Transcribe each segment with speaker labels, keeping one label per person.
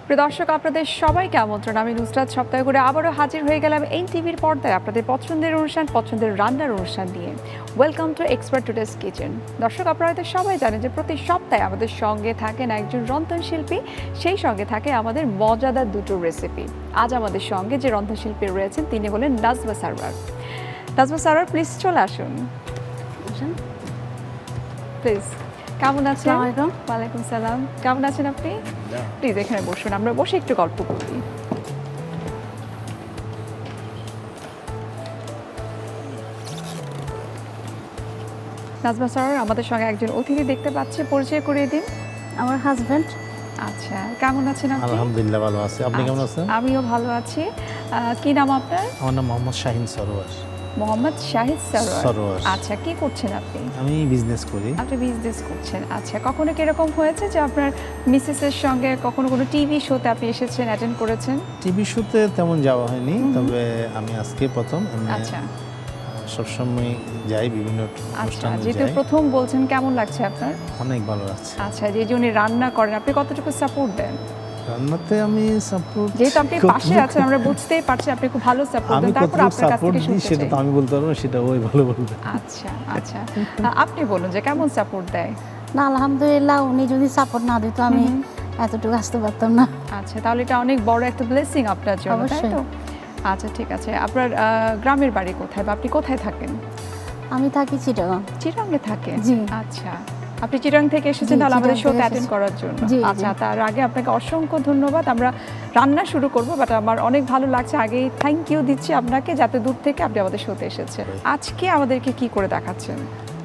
Speaker 1: প্রিয় দর্শক, আপনাদের সবাইকে আমন্ত্রণ। আমি নুসরাত সপ্তাহে করে আবারও হাজির হয়ে গেলাম এই টিভির পর্দায় আপনাদের পছন্দের অনুষ্ঠান, পছন্দের রান্নার অনুষ্ঠান নিয়ে। Welcome to expert today's kitchen. দর্শক, আপনারা হয়তো সবাই জানেন যে প্রতি সপ্তাহে আমাদের সঙ্গে থাকেন একজন রন্ধনশিল্পী, সেই সঙ্গে থাকে আমাদের মজাদার দুটো রেসিপি। আজ আমাদের সঙ্গে যে রন্ধনশিল্পী রয়েছেন তিনি হলেন নাজমা সারওয়ার। নাজমা সারওয়ার, প্লিজ চলে আসুন। প্লিজ। কেমন আছেন? ওয়ালাইকুম সালাম। কেমন আছেন আপনি? প্লিজ এখানে বসুন, আমরা বসে একটু গল্প করি। নাজমা স্যার, আমাদের সঙ্গে একজন অতিথি দেখতে পাচ্ছি, পরিচয় করিয়ে দিন।
Speaker 2: আমার হাজবেন্ড।
Speaker 1: আচ্ছা, কেমন আছেন আপনি?
Speaker 3: আলহামদুলিল্লাহ ভালো আছি। আপনি কেমন আছেন?
Speaker 1: আমিও ভালো আছি। কি নাম আপনার?
Speaker 3: আমার নাম মোহাম্মদ শাহিন সরোয়ার।
Speaker 1: মোহাম্মদ শাহিদ
Speaker 3: সরোয়ার।
Speaker 1: আচ্ছা, কি করছেন আপনি?
Speaker 3: আমি বিজনেস করি।
Speaker 1: আপনি বিজনেস করছেন। আচ্ছা, কখনো কি এরকম হয়েছে যে আপনার মিসেসের সঙ্গে কখনো কোনো টিভি শোতে আপনি এসেছেন, অ্যাটেন্ড করেছেন?
Speaker 3: টিভি শোতে তেমন যাওয়া হয়নি, তবে আমি আজকে প্রথম।
Speaker 1: আচ্ছা,
Speaker 3: সবসময় যাই বিভিন্ন অনুষ্ঠানে
Speaker 1: যেহেতু
Speaker 3: যাই।
Speaker 1: প্রথম বলছেন, কেমন লাগছে আপনার?
Speaker 3: অনেক ভালো লাগছে।
Speaker 1: আচ্ছা, যে উনি রান্না করেন আপনি কতটুকু সাপোর্ট দেন?
Speaker 3: রান্নাতে আমি সাপোর্ট,
Speaker 1: যেহেতু আপনি পাশে আছেন আমরা বুঝতেই পারছি আপনি খুব ভালো সাপোর্ট দেন, তারপর আপনার কাছ থেকে শুনতে চাই।
Speaker 3: সেটা তো আমি বলতে পারবো না, সেটা ওই ভালো বলবে।
Speaker 1: আচ্ছা আচ্ছা, আপনি বলুন যে কেমন সাপোর্ট দেয়?
Speaker 2: না, আলহামদুলিল্লাহ, উনি যদি সাপোর্ট না দিত আমি এতটুকু আসতে পারতাম না।
Speaker 1: আচ্ছা, তাহলে এটা অনেক বড় একটা ব্লেসিং আপনার জন্য, তাই তো? আচ্ছা, ঠিক আছে। আপনার গ্রামের বাড়ি কোথায় বা আপনি কোথায় থাকেন?
Speaker 2: আমি থাকি চিটাগাং।
Speaker 1: চিটাগাংয়ে থাকেন?
Speaker 2: জি।
Speaker 1: আচ্ছা, আপনি চিটাগাং থেকে এসেছেন তাহলে আমাদের শোতে অ্যাটেন্ড করার জন্য?
Speaker 2: জি।
Speaker 1: আচ্ছা, তার আগে আপনাকে অসংখ্য ধন্যবাদ। আমরা রান্না শুরু করব, বাট আমার অনেক ভালো লাগছে, আগেই থ্যাংক ইউ দিচ্ছি আপনাকে যাতে দূর থেকে আপনি আমাদের শোতে এসেছেন। আজকে আমাদেরকে কি করে দেখাচ্ছেন?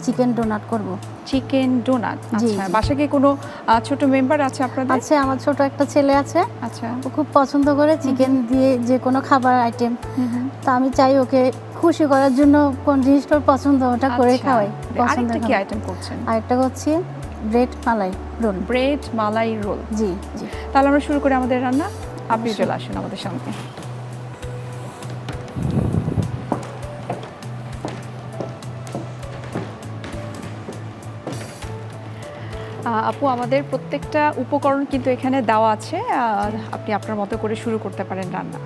Speaker 2: চিকেন ডোনাট করব।
Speaker 1: Chicken donut. আচ্ছা, বাসায় কি কোনো ছোট মেম্বার আছে আপনাদের?
Speaker 2: আছে, আমার ছোট একটা ছেলে আছে।
Speaker 1: আচ্ছা,
Speaker 2: ও খুব পছন্দ করে চিকেন দিয়ে যে কোনো খাবার আইটেম। তা আমি চাই ওকে খুশি করার জন্য কোন জিনিসটা ওর পছন্দ ওটা করে খাওয়াই।
Speaker 1: আরেকটা কি আইটেম করছেন?
Speaker 2: আরেকটা হচ্ছে bread malai roll.
Speaker 1: Bread malai role.
Speaker 2: জি জি।
Speaker 1: তাহলে আমরা শুরু করি আমাদের রান্না। আপনি চলে আসুন আমাদের সঙ্গে। আপু, আমাদের প্রত্যেকটা উপকরণ কিন্তু এখানে দেওয়া আছে, আপনি আপনার মতো করে শুরু করতে পারেন রান্না।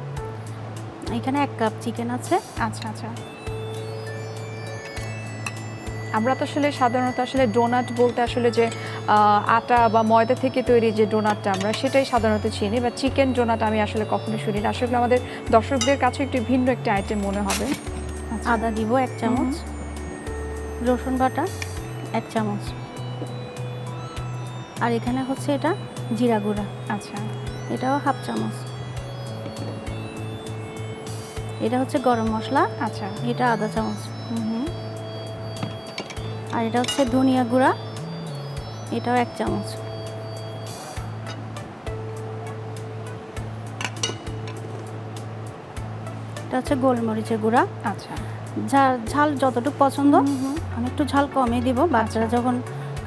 Speaker 2: এখানে 1 কাপ চিকেন আছে।
Speaker 1: আচ্ছা আচ্ছা। আমরা তো আসলে সাধারণত ডোনাট বলতে আসলে যে আটা বা ময়দা থেকে তৈরি যে ডোনাটটা আমরা সেটাই সাধারণত চিনি, বা চিকেন ডোনাট আমি আসলে কখনো শুনি না। আসলে আমাদের দর্শকদের কাছে একটু ভিন্ন একটা আইটেম মনে হবে।
Speaker 2: আদা দিব 1 চামচ, রসুন বাটা 1 চামচ, আর এখানে হচ্ছে এটা জিরা গুঁড়া।
Speaker 1: আচ্ছা,
Speaker 2: এটাও 1/2 চামচ। এটা হচ্ছে গরম মশলা।
Speaker 1: আচ্ছা,
Speaker 2: এটা আধা চামচ। আর এটা হচ্ছে ধনিয়া গুঁড়া, এটাও 1 চামচ। এটা হচ্ছে গোলমরিচের গুঁড়া।
Speaker 1: আচ্ছা,
Speaker 2: ঝাল যতটুকু পছন্দ, আমি একটু ঝাল কমই দিব, বাচ্চারা যখন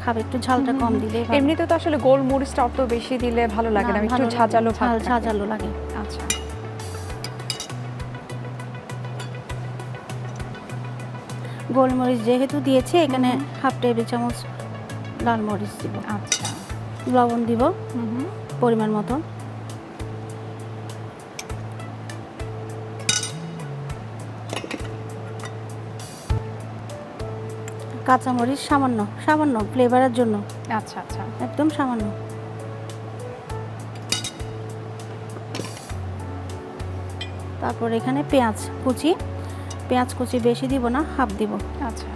Speaker 2: খাবে একটু ঝালটা কম দিলে।
Speaker 1: এমনিতে তো আসলে গোলমরিচটা অত বেশি দিলে ভালো লাগে না, একটু ঝাঁঝালো
Speaker 2: ঝাঁঝালো লাগে।
Speaker 1: আচ্ছা,
Speaker 2: গোলমরিচ যেহেতু দিয়েছি এখানে 1/2 টেবিল চামচ লাল মরিচ দিব।
Speaker 1: আচ্ছা,
Speaker 2: লবণ দিব পরিমাণ মতো। কাঁচামরিচ সামান্য সামান্য ফ্লেভারের জন্য।
Speaker 1: আচ্ছা আচ্ছা,
Speaker 2: একদম সামান্য। তারপর এখানে পেঁয়াজ কুচি বেশি দিব না, 1/2 দিব।
Speaker 1: আচ্ছা,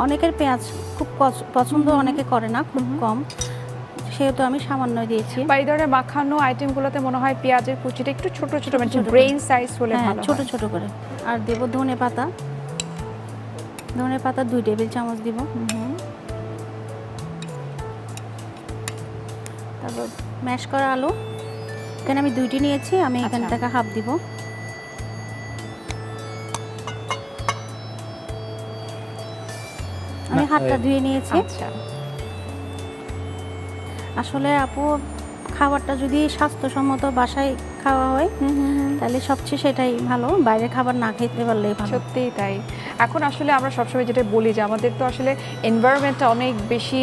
Speaker 2: অনেকের পেঁয়াজ খুব পছন্দ, অনেকে করে না, খুব কম, সেহেতু আমি সামান্য দিয়েছি।
Speaker 1: বা এই ধরনের মাখানো আইটেমগুলোতে মনে হয় পেঁয়াজের কুচিটা একটু ছোট ছোট, মানে ব্রেইন সাইজ হলে ভালো হয়।
Speaker 2: ছোট ছোট করে। আর দেব ধনে পাতা 2 টেবিল চামচ দিব। তারপর ম্যাশ করা আলু, এখানে আমি 2টি নিয়েছি, আমি এখান থেকে 1/2 দিব। আমি হাতটা ধুয়ে নিয়েছি।
Speaker 1: আচ্ছা,
Speaker 2: আসলে আপু খাবারটা যদি স্বাস্থ্যসম্মত বাসায় খাওয়া হয় তাহলে সবচেয়ে সেটাই ভালো, বাইরে খাবার না খেতে পারলেই ভালো।
Speaker 1: সত্যিই তাই। এখন আসলে আমরা সবসময় যেটা বলি যে আমাদের তো আসলে এনভায়রনমেন্টটা অনেক বেশি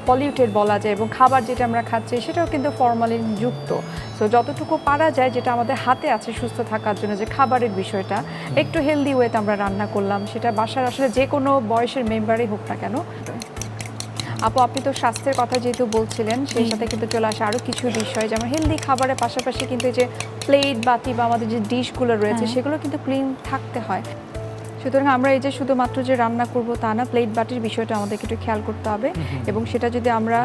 Speaker 1: পলিউটেড বলা যায়, এবং খাবার যেটা আমরা খাচ্ছি সেটাও কিন্তু ফরমালিন যুক্ত। সো যতটুকু পারা যায়, যেটা আমাদের হাতে আছে সুস্থ থাকার জন্য, যে খাবারের বিষয়টা একটু হেলদি ওয়েতে আমরা রান্না করলাম, সেটা বাসার আসলে যে কোনো বয়সের মেম্বারই হোক না কেন। আপু, আপনি তো স্বাস্থ্যের কথা যেহেতু বলছিলেন, সেই সাথে কিন্তু চলে আসে আরও কিছু বিষয়, যেমন হেলদি খাবারের পাশাপাশি কিন্তু এই যে প্লেট বাটি বা আমাদের যে ডিশগুলো রয়েছে সেগুলো কিন্তু ক্লিন থাকতে হয়। সুতরাং আমরা এই যে শুধুমাত্র যে রান্না করব তা না, প্লেট বাটির বিষয়টা আমাদেরকে একটু খেয়াল করতে হবে, এবং সেটা যদি আমরা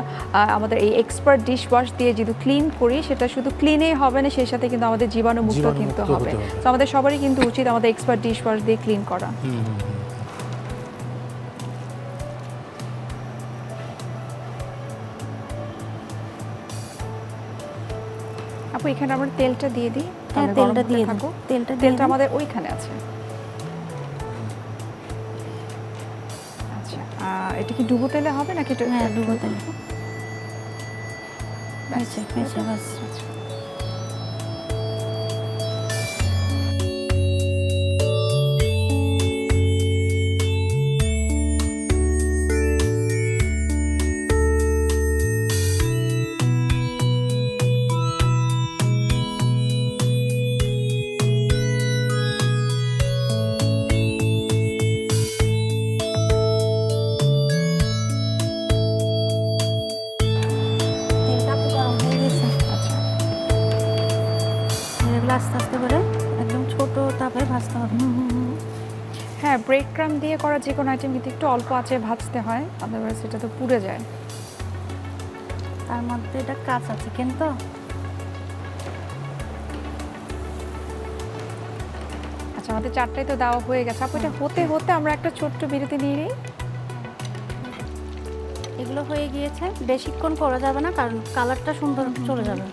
Speaker 1: আমাদের এই এক্সপার্ট ডিশ ওয়াশ দিয়ে যদি ক্লিন করি, সেটা শুধু ক্লিনেই হবে না, সেই সাথে কিন্তু আমাদের জীবাণুমুক্ত কিন্তু হবে। তো আমাদের সবারই কিন্তু উচিত আমাদের এক্সপার্ট ডিশ ওয়াশ দিয়ে ক্লিন করা। আপু, এখানে আমরা তেলটা দিয়ে দিই।
Speaker 2: হ্যাঁ, তেলটা দিয়ে থাকো।
Speaker 1: তেলটা আমাদের ওইখানে আছে। আচ্ছা, এটা কি ডুবো তেলে হবে নাকি?
Speaker 2: হ্যাঁ, ডুবো তেলে।
Speaker 1: ব্যাস।
Speaker 2: আস্তে আস্তে করে একদম ছোট তাপে ভাজতে হবে।
Speaker 1: হ্যাঁ, ব্রেড ক্রাম দিয়ে করা যে কোনো আইটেম কিন্তু একটু অল্প আঁচে ভাজতে হয়, আদারওয়াইজ সেটা তো পুড়ে যায়।
Speaker 2: তার মধ্যে এটা কাঁচা চিকেন তো।
Speaker 1: আচ্ছা, আমাদের চারটাই তো দেওয়া হয়ে গেছে। আপু, এটা হতে হতে আমরা একটা ছোট্ট বিরতি নিয়ে নিই।
Speaker 2: এগুলো হয়ে গিয়েছে, বেশিক্ষণ করা যাবে না কারণ কালারটা সুন্দর চলে যাবে।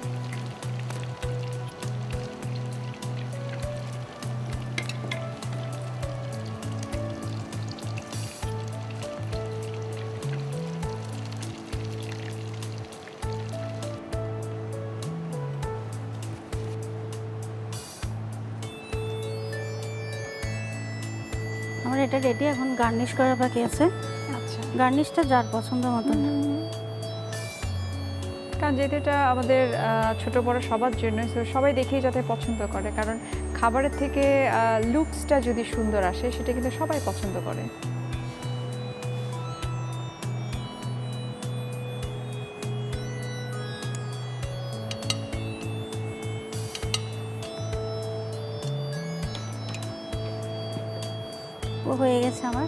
Speaker 2: আমার এটা রেডি, এখন গার্নিশ করা বাকি আছে।
Speaker 1: আচ্ছা,
Speaker 2: গার্নিশটা যার পছন্দ মতন।
Speaker 1: কারণ যেহেতু এটা আমাদের ছোট বড় সবার জন্য, সবাই দেখেই যাতে পছন্দ করে, কারণ খাবারের থেকে লুকসটা যদি সুন্দর আসে সেটা কিন্তু সবাই পছন্দ করে।
Speaker 2: হয়ে গেছে আমার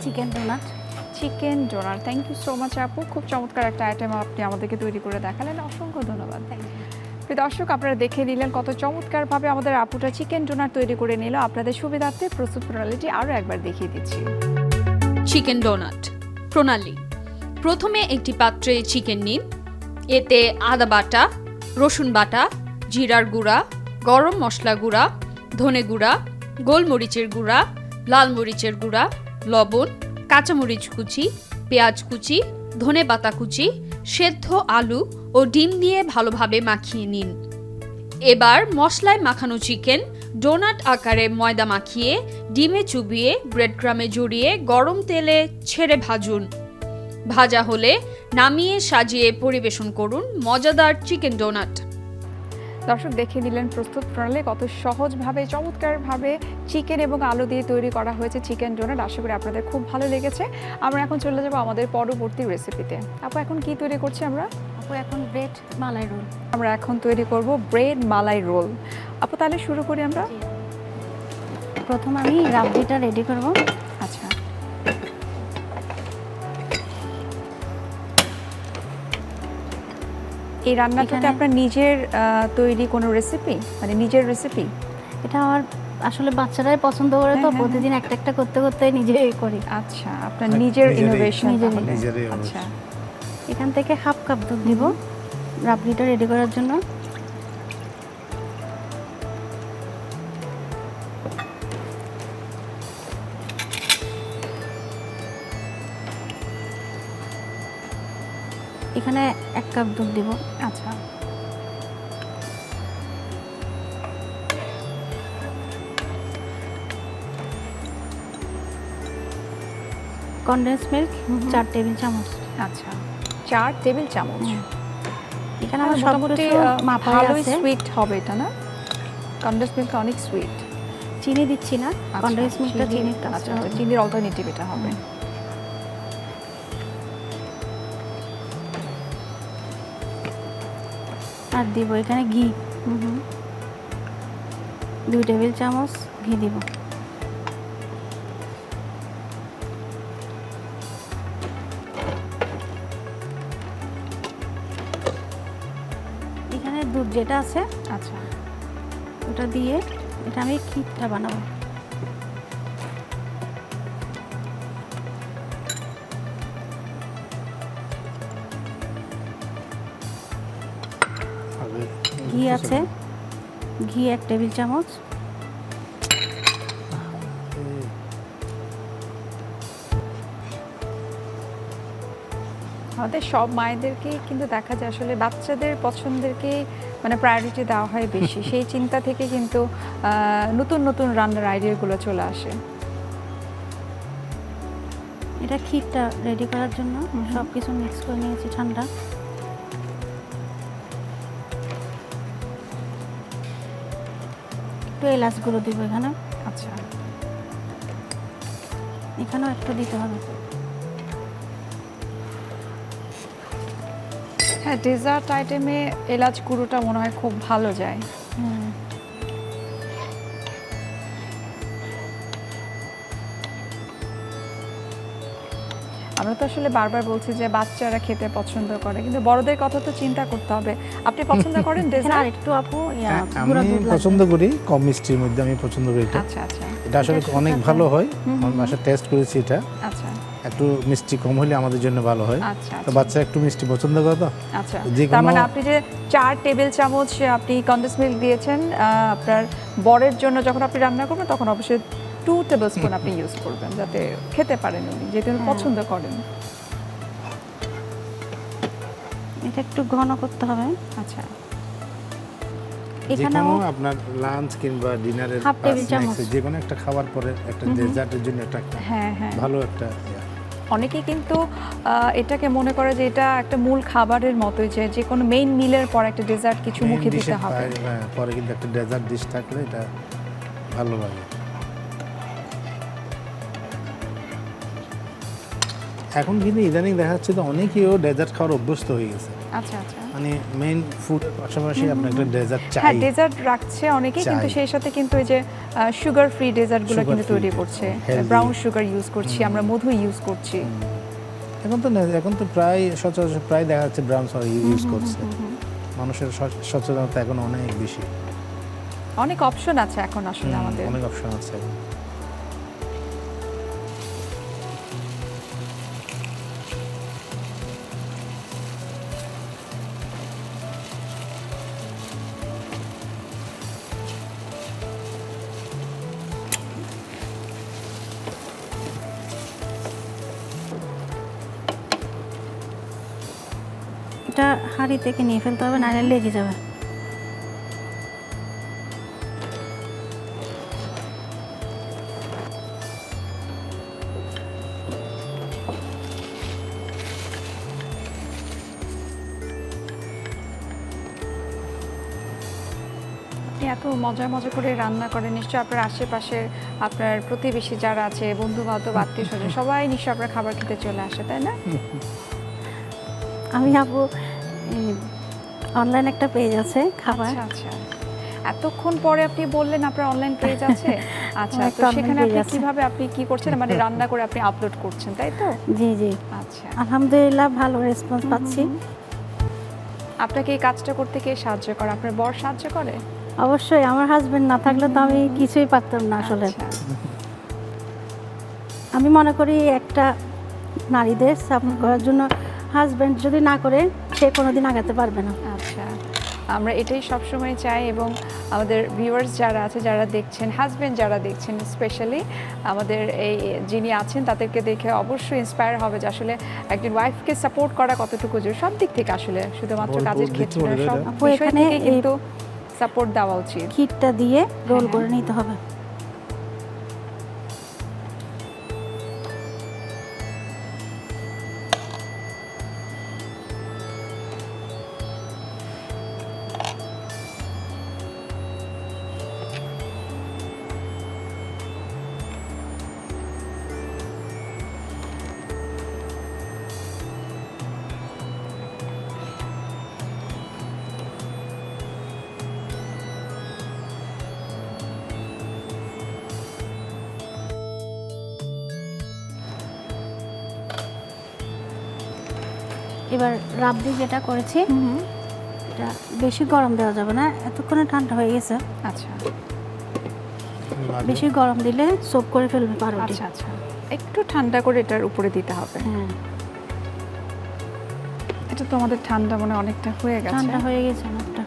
Speaker 2: chicken donut.
Speaker 1: Chicken donor, thank you so much আপু, খুব চমৎকার একটা আইটেম আপনি আমাদেরকে তৈরি করে দেখালেন, অসংখ্য ধন্যবাদ। প্রিয় দর্শক, আপনারা দেখে নিলেন কত চমৎকারভাবে আমাদের আপুটা চিকেন ডোনার তৈরি করে নিল। আপনাদের সুবিধার্থে প্রস্তুত প্রণালীটি আরও একবার দেখিয়ে দিচ্ছি।
Speaker 4: চিকেন ডোনাট প্রণালী: প্রথমে একটি পাত্রে চিকেন নিন, এতে আদা বাটা, রসুন বাটা, জিরার গুঁড়া, গরম মশলা গুঁড়া, ধনে গুঁড়া, গোলমরিচের গুঁড়া, লাল মরিচের গুঁড়া, লবণ, কাঁচামরিচ কুচি, পেঁয়াজ কুচি, ধনে পাতা কুচি, সেদ্ধ আলু ও ডিম দিয়ে ভালোভাবে মাখিয়ে নিন। এবার মশলায় মাখানো চিকেন ডোনাট আকারে ময়দা মাখিয়ে ডিমে চুবিয়ে ব্রেড ক্রামে জড়িয়ে গরম তেলে ছেড়ে ভাজুন। ভাজা হলে নামিয়ে সাজিয়ে পরিবেশন করুন মজাদার চিকেন ডোনাট।
Speaker 1: দর্শক, দেখে নিলেন প্রস্তুত প্রণালী, কত সহজভাবে চমৎকারভাবে চিকেন এবং আলু দিয়ে তৈরি করা হয়েছে চিকেন ডোনাট। আশা করি আপনাদের খুব ভালো লেগেছে। আমরা এখন চলে যাব আমাদের পরবর্তী রেসিপিতে। আপু, এখন কি তৈরি করছি আমরা?
Speaker 2: আপু, এখন ব্রেড মালাই রোল।
Speaker 1: আমরা এখন তৈরি করব ব্রেড মালাই রোল। আপু, তাহলে শুরু করি আমরা।
Speaker 2: প্রথম আমি রাবড়িটা রেডি করব।
Speaker 1: আচ্ছা, এই রান্নাটাতে আপনার নিজের তৈরি কোনো রেসিপি, মানে নিজের রেসিপি?
Speaker 2: এটা আমার আসলে বাচ্চারাই পছন্দ করে, তো প্রতিদিন একটা একটা করতে করতে নিজেই করি।
Speaker 1: আচ্ছা, আপনার নিজের ইনোভেশন।
Speaker 3: আচ্ছা,
Speaker 2: এখান থেকে হাফ কাপ দুধ দিব রাবড়িটা রেডি করার জন্য। এখানে 1 কাপ দুধ দিব।
Speaker 1: আচ্ছা,
Speaker 2: কনডেন্স মিল্ক 4 টেবিল চামচ।
Speaker 1: আচ্ছা, 4 টেবিল চামচ।
Speaker 2: এখানে আমার
Speaker 1: মোটামুটি
Speaker 2: সবকিছু মাপাই
Speaker 1: ভালোই
Speaker 2: আছে।
Speaker 1: সুইট হবে এটা না? কনডেন্স মিল্ক অনেক সুইট।
Speaker 2: চিনি দিচ্ছি না, কনডেন্স মিল্কটা চিনির কাছে
Speaker 1: আচ্ছা,
Speaker 2: হবে।
Speaker 1: চিনির অল্টারনেটিভ এটা হবে।
Speaker 2: আর দিব এখানে ঘি, 2 টেবিল চামচ ঘি দিব। এখানে দুধ যেটা আছে
Speaker 1: আচ্ছা,
Speaker 2: ওটা দিয়ে এটা আমি ক্ষীরটা বানাবো। ঘি আছে, ঘি 1 টেবিল চামচ।
Speaker 1: আমাদের সব মায়েদেরকে কিন্তু দেখা যায় আসলে বাচ্চাদের পছন্দেরকে মানে প্রায়োরিটি দেওয়া হয় বেশি। সেই চিন্তা থেকে কিন্তু নতুন নতুন রান্নার আইডিয়াগুলো চলে আসে।
Speaker 2: এটা ক্ষীরটা রেডি করার জন্য সব কিছু মিক্স করে নিয়েছি ঠান্ডা। একটু এলাচ গুঁড়ো দিব এখানে।
Speaker 1: আচ্ছা,
Speaker 2: এখানেও একটু দিতে হবে।
Speaker 1: হ্যাঁ, ডেজার্ট আইটেমে এলাচ গুঁড়োটা মনে হয় খুব ভালো যায়। আমরা তো আসলে বারবার বলছি যে বাচ্চারা খেতে পছন্দ করে, কিন্তু বড়দের কথা তো চিন্তা করতে হবে। আপনি পছন্দ করেন
Speaker 2: এখানে
Speaker 1: ডেজার্ট?
Speaker 2: আরেকটু আপু
Speaker 3: আমি পছন্দ করি, কম মিষ্টির মধ্যে আমি পছন্দ করি এটা।
Speaker 1: আচ্ছা আচ্ছা
Speaker 3: এটা আসলে অনেক ভালো হয়, আমার বাসায় টেস্ট করেছি এটা।
Speaker 1: আচ্ছা
Speaker 3: একটু মিষ্টি কম হলে আমাদের জন্য ভালো হয়।
Speaker 1: আচ্ছা
Speaker 3: তো বাচ্চা একটু মিষ্টি পছন্দ করে তো।
Speaker 1: আচ্ছা,
Speaker 3: যে
Speaker 1: তার
Speaker 3: কোনো
Speaker 1: মানে আপনি যে 4 টেবিল চামচ আপনি কনডেন্স মিল্ক দিয়েছেন, আপনার বরের জন্য যখন আপনি রান্না করবেন তখন অবশ্যই 2 টেবিল স্পুন আপনি ইউজ করবেন, যাতে খেতে পারেন উনি, যেহেতু উনি পছন্দ করেন।
Speaker 2: এটা একটু ঘন করতে হবে।
Speaker 1: আচ্ছা,
Speaker 2: এখানেও
Speaker 3: যেখানেও আপনার লাঞ্চ কিংবা ডিনারের
Speaker 2: হাফ টেবিল চামচ।
Speaker 3: যে কোনো একটা খাবার পরে একটা ডেজার্টের জন্য একটা
Speaker 1: হ্যাঁ হ্যাঁ,
Speaker 3: ভালো একটা
Speaker 1: অনেকে কিন্তু এটাকে মনে করে যে এটা একটা মূল খাবারের মতোই, যে যে কোনো মেইন মিলের পর একটা ডেজার্ট কিছু মুখে দিতে হবে।
Speaker 3: পরে কিন্তু একটা ডেজার্ট ডিশ থাকলে এটা ভালো লাগে। এখন কিন্তু ইদানিং দেখা যাচ্ছে তো অনেকেও ডেজার্ট খাওয়ার অভ্যস্ত হয়ে গেছে।
Speaker 1: আচ্ছা আচ্ছা,
Speaker 3: মানে মেইন ফুডের পাশাপাশি আপনার একটা ডেজার্ট
Speaker 1: হ্যাঁ
Speaker 3: চাই।
Speaker 1: ডেজার্ট রাখছে অনেকে, কিন্তু
Speaker 3: চাই।
Speaker 1: সেই সাথে কিন্তু এই যে সুগার ফ্রি ডেজার্টগুলো
Speaker 3: Sugar
Speaker 1: কিন্তু
Speaker 3: free
Speaker 1: তৈরি
Speaker 3: dessert,
Speaker 1: করছে।
Speaker 3: healthy।
Speaker 1: ব্রাউন সুগার ইউজ করছি আমরা, মধু ইউজ করছি।
Speaker 3: এখন তো প্রায় সচরাচর প্রায় দেখা যাচ্ছে ব্রাউন সুগার ইউজ করছে। মানুষের সচেতনতা এখন অনেক বেশি,
Speaker 1: অনেক অপশন আছে এখন আসলে আমাদের।
Speaker 3: অনেক অপশন আছে।
Speaker 2: এটা হাঁড়ি থেকে নিয়ে ফেলতে হবে, নাহলে লেগে যাবে।
Speaker 1: আপনি এত মজা মজা করে রান্না করেন, নিশ্চয়ই আপনার আশেপাশে আপনার প্রতিবেশী যারা আছে, বন্ধু বান্ধব আত্মীয় স্বজন সবাই নিশ্চয়ই আপনার খাবার খেতে চলে আসে, তাই না?
Speaker 2: আমি আপু অনলাইন একটা পেজ আছে খাবার।
Speaker 1: আচ্ছা আচ্ছা, এতক্ষণ পরে আপনি বললেন আপনার অনলাইন পেজ আছে। আচ্ছা,
Speaker 2: আমার
Speaker 1: তো
Speaker 2: একটা online
Speaker 1: সেখানে
Speaker 2: page
Speaker 1: আপনি
Speaker 2: আছে।
Speaker 1: কিভাবে আপনি কি করছেন, মানে রান্না করে আপনি আপলোড করছেন, তাই তো?
Speaker 2: জি জি,
Speaker 1: আচ্ছা,
Speaker 2: আলহামদুলিল্লাহ ভালো রেসপন্স পাচ্ছি।
Speaker 1: আপনাকে এই কাজটা করতে কে সাহায্য করে? আপনার বর সাহায্য করে?
Speaker 2: অবশ্যই, আমার হাজবেন্ড না থাকলে তো আমি কিছুই পারতাম না আসলে।
Speaker 1: আচ্ছা,
Speaker 2: আমি মনে করি একটা নারীদের সাপোর্ট করার জন্য হাজবেন্ড যদি না করে সে কোনোদিন আগাতে পারবে না।
Speaker 1: আচ্ছা, আমরা এটাই সবসময় চাই, এবং আমাদের ভিউয়ার্স যারা আছে, যারা দেখছেন, হাজব্যান্ড যারা দেখছেন স্পেশালি আমাদের এই যিনি আছেন, তাদেরকে দেখে অবশ্যই ইন্সপায়ার হবে যে আসলে একজন ওয়াইফকে সাপোর্ট করা কতটুকু জরুরি সব দিক থেকে, আসলে শুধুমাত্র
Speaker 3: বল,
Speaker 1: কাজের
Speaker 3: বল,
Speaker 1: ক্ষেত্রে
Speaker 3: দিতে
Speaker 1: না,
Speaker 3: বলে
Speaker 1: সব
Speaker 3: এটা।
Speaker 2: আপু,
Speaker 1: বিষয়
Speaker 2: এখানে
Speaker 1: থেকে
Speaker 2: এই-
Speaker 1: কিন্তু সাপোর্ট দেওয়া উচিত।
Speaker 2: ক্ষীরটা দিয়ে রোল
Speaker 1: হ্যাঁ,
Speaker 2: করে নিতে হবে। এবার রাবড়ি যেটা করেছি, এটা বেশি গরম দেওয়া যাবে না, এতক্ষণে ঠান্ডা হয়ে গেছে।
Speaker 1: আচ্ছা
Speaker 2: বেশি গরম দিলে সোপ করে ফেলবে পাউরুটি।
Speaker 1: আচ্ছা আচ্ছা, একটু ঠান্ডা করে এটার উপরে দিতে হবে।
Speaker 2: হ্যাঁ,
Speaker 1: এটা তো আমাদের ঠান্ডা মনে হয় অনেকটা হয়ে গেছে।
Speaker 2: ঠান্ডা হয়ে গেছে অনেকটা।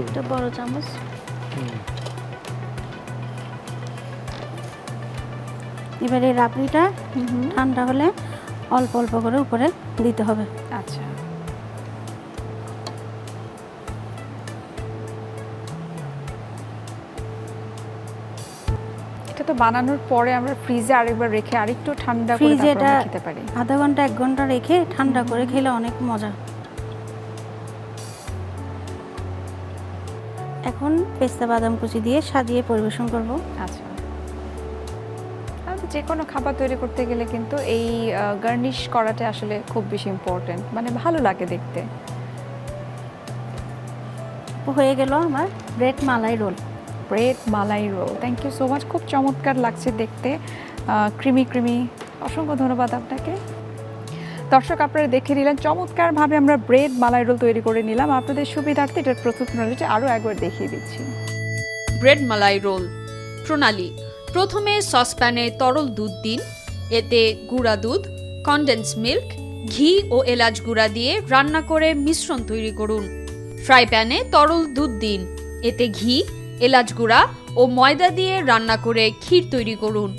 Speaker 2: একটা বড় চামচ। এবার এই রাবড়িটা ঠান্ডা হলে অল্প অল্প করে উপরে দিতে হবে।
Speaker 1: আচ্ছা, এটা তো বানানোর পরে আমরা ফ্রিজে আরেকবার রেখে আরেকটু ঠান্ডা করে
Speaker 2: ফ্রিজে
Speaker 1: তারপর
Speaker 2: এটা
Speaker 1: আমরা খেতে পারি।
Speaker 2: আধা ঘন্টা 1 ঘন্টা রেখে ঠান্ডা করে খেলে অনেক মজা। এখন পেস্তা বাদাম কুচি দিয়ে সাজিয়ে পরিবেশন করব।
Speaker 1: আচ্ছা, যে কোনো খাবার তৈরি করতে গেলে কিন্তু এই গার্নিশ করাটা আসলে খুব বেশি ইম্পর্টেন্ট, মানে ভালো লাগে দেখতে।
Speaker 2: হয়ে গেল আমার bread malai roll.
Speaker 1: Bread malai roll, thank you so much, খুব চমৎকার লাগছে দেখতে, ক্রিমি ক্রিমি। অসংখ্য ধন্যবাদ আপনাকে। দর্শক, আপনারা দেখে নিলেন চমৎকারভাবে আমরা ব্রেড মালাই রোল তৈরি করে নিলাম। আপনাদের সুবিধার্থে এটার প্রস্তুত প্রণালীটা আরও একবার দেখিয়ে দিচ্ছি।
Speaker 4: ব্রেড মালাই রোল প্রণালী: প্রথমে সসপ্যানে তরল দুধ দিন, এতে গুঁড়া দুধ, কনডেন্স মিল্ক, ঘি ও এলাচ গুঁড়া দিয়ে রান্না করে মিশ্রণ তৈরি করুন। ফ্রাই প্যানে তরল দুধ দিন, এতে ঘি, এলাচ গুঁড়া ও ময়দা দিয়ে রান্না করে ক্ষীর তৈরি করুন।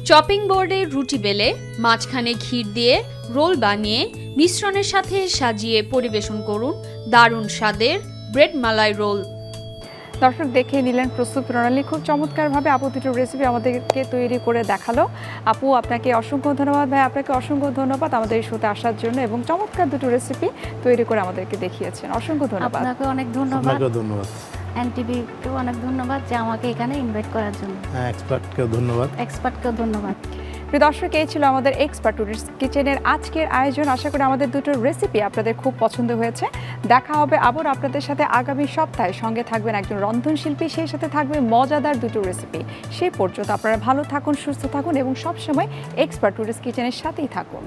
Speaker 4: চপিং বোর্ডে রুটি বেলে মাঝখানে ক্ষীর দিয়ে রোল বানিয়ে মিশ্রণের সাথে সাজিয়ে পরিবেশন করুন দারুণ স্বাদের ব্রেড মালাই রোল।
Speaker 1: দর্শক, দেখে নিলেন প্রস্তুত প্রণালী, খুব চমৎকারভাবে আপু দুটো রেসিপি আমাদেরকে তৈরি করে দেখালো। আপু, আপনাকে অসংখ্য ধন্যবাদ। ভাই, আপনাকে অসংখ্য ধন্যবাদ আমাদের এই শোতে আসার জন্য এবং চমৎকার দুটো রেসিপি তৈরি করে আমাদেরকে দেখিয়েছেন। অসংখ্য ধন্যবাদ।
Speaker 2: আপনাকে অনেক ধন্যবাদ।
Speaker 3: আপনাকেও ধন্যবাদ।
Speaker 2: এনটিভিকেও অনেক ধন্যবাদ যে আমাকে এখানে ইনভাইট করার জন্য।
Speaker 3: হ্যাঁ, এক্সপার্টকেও ধন্যবাদ।
Speaker 2: এক্সপার্টকেও ধন্যবাদ।
Speaker 1: প্রিয় দর্শক, এই ছিল আমাদের এক্সপার্ট টুরিস্ট কিচেনের আজকের আয়োজন। আশা করি আমাদের দুটো রেসিপি আপনাদের খুব পছন্দ হয়েছে। দেখা হবে আবার আপনাদের সাথে আগামী সপ্তাহে। সঙ্গে থাকবেন একজন রন্ধনশিল্পী, সেই সাথে থাকবে মজাদার দুটো রেসিপি। সেই পর্যন্ত আপনারা ভালো থাকুন, সুস্থ থাকুন এবং সবসময় এক্সপার্ট টুরিস্ট কিচেনের সাথেই থাকুন।